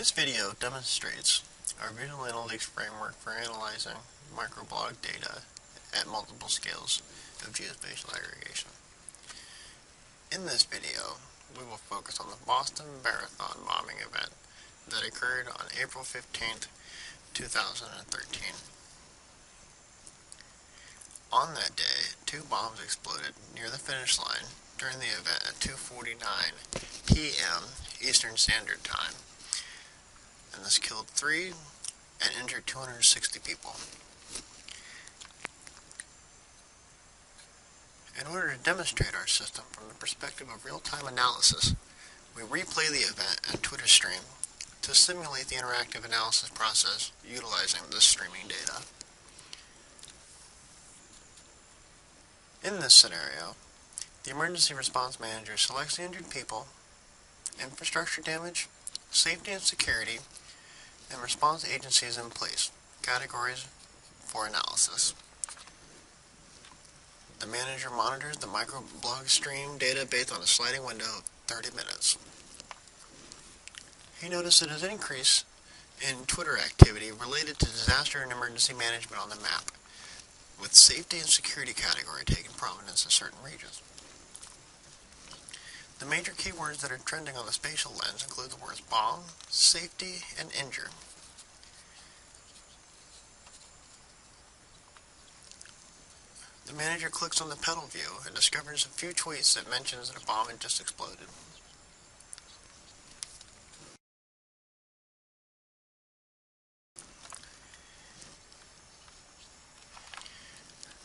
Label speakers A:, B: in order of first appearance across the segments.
A: This video demonstrates our visual analytics framework for analyzing microblog data at multiple scales of geospatial aggregation. In this video, we will focus on the Boston Marathon bombing event that occurred on April 15th, 2013. On that day, 2 bombs exploded near the finish line during the event at 2:49 p.m. Eastern Standard Time, and this killed 3 and injured 260 people. In order to demonstrate our system from the perspective of real-time analysis, we replay the event and Twitter stream to simulate the interactive analysis process utilizing this streaming data. In this scenario, the emergency response manager selects the injured people, infrastructure damage, safety and security, and response agencies in place, categories for analysis. The manager monitors the microblog stream data based on a sliding window of 30 minutes. He notices an increase in Twitter activity related to disaster and emergency management on the map, with safety and security category taking prominence in certain regions. The major keywords that are trending on the spatial lens include the words bomb, safety, and injure. The manager clicks on the pedal view and discovers a few tweets that mentions that a bomb had just exploded.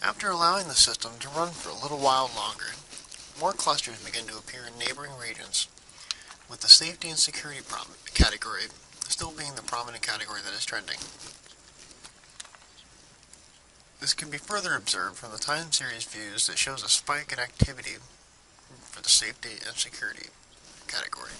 A: After allowing the system to run for a little while longer, more clusters begin to appear in neighboring regions, with the safety and security category still being the prominent category that is trending. This can be further observed from the time series views that shows a spike in activity for the safety and security category.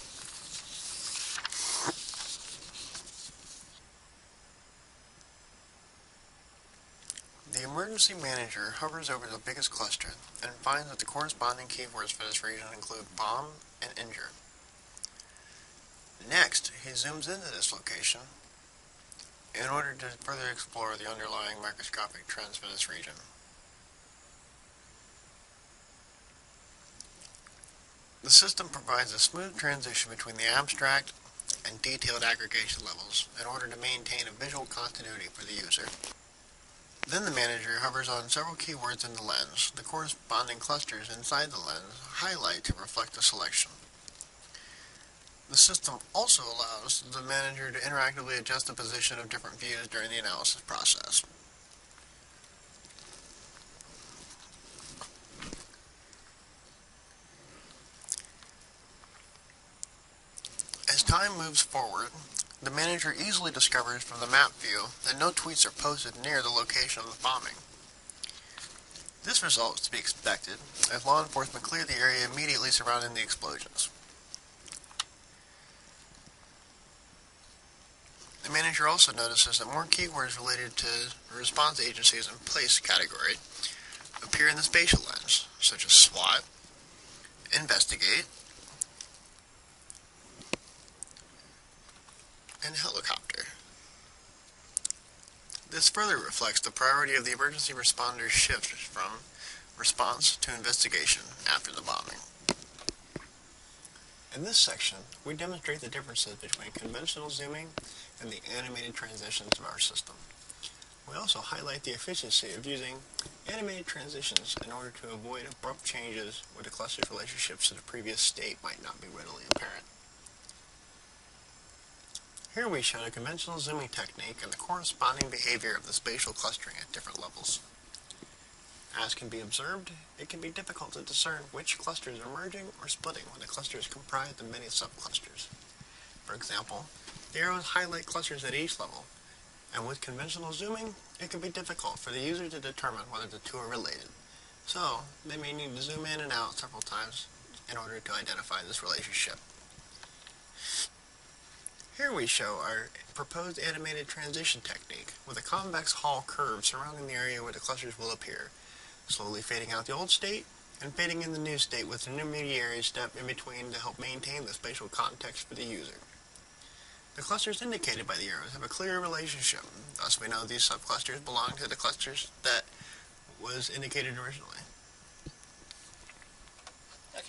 A: The emergency manager hovers over the biggest cluster and finds that the corresponding keywords for this region include bomb and injure. Next, he zooms into this location in order to further explore the underlying microscopic trends for this region. The system provides a smooth transition between the abstract and detailed aggregation levels in order to maintain a visual continuity for the user. Then the manager hovers on several keywords in the lens. The corresponding clusters inside the lens highlight to reflect the selection. The system also allows the manager to interactively adjust the position of different views during the analysis process. As time moves forward, the manager easily discovers from the map view that no tweets are posted near the location of the bombing. This result is to be expected as law enforcement clear the area immediately surrounding the explosions. The manager also notices that more keywords related to response agencies in place category appear in the spatial lens, such as SWAT, investigate, and helicopter. This further reflects the priority of the emergency responders' shift from response to investigation after the bombing. In this section, we demonstrate the differences between conventional zooming and the animated transitions of our system. We also highlight the efficiency of using animated transitions in order to avoid abrupt changes where the cluster's relationships to the previous state might not be readily apparent. Here we show the conventional zooming technique and the corresponding behavior of the spatial clustering at different levels. As can be observed, it can be difficult to discern which clusters are merging or splitting when the cluster is comprised of many subclusters. For example, the arrows highlight clusters at each level, and with conventional zooming, it can be difficult for the user to determine whether the two are related. So, they may need to zoom in and out several times in order to identify this relationship. Here we show our proposed animated transition technique with a convex Hall curve surrounding the area where the clusters will appear, slowly fading out the old state and fading in the new state with an intermediary step in between to help maintain the spatial context for the user. The clusters indicated by the arrows have a clear relationship. Thus we know these subclusters belong to the clusters that was indicated originally.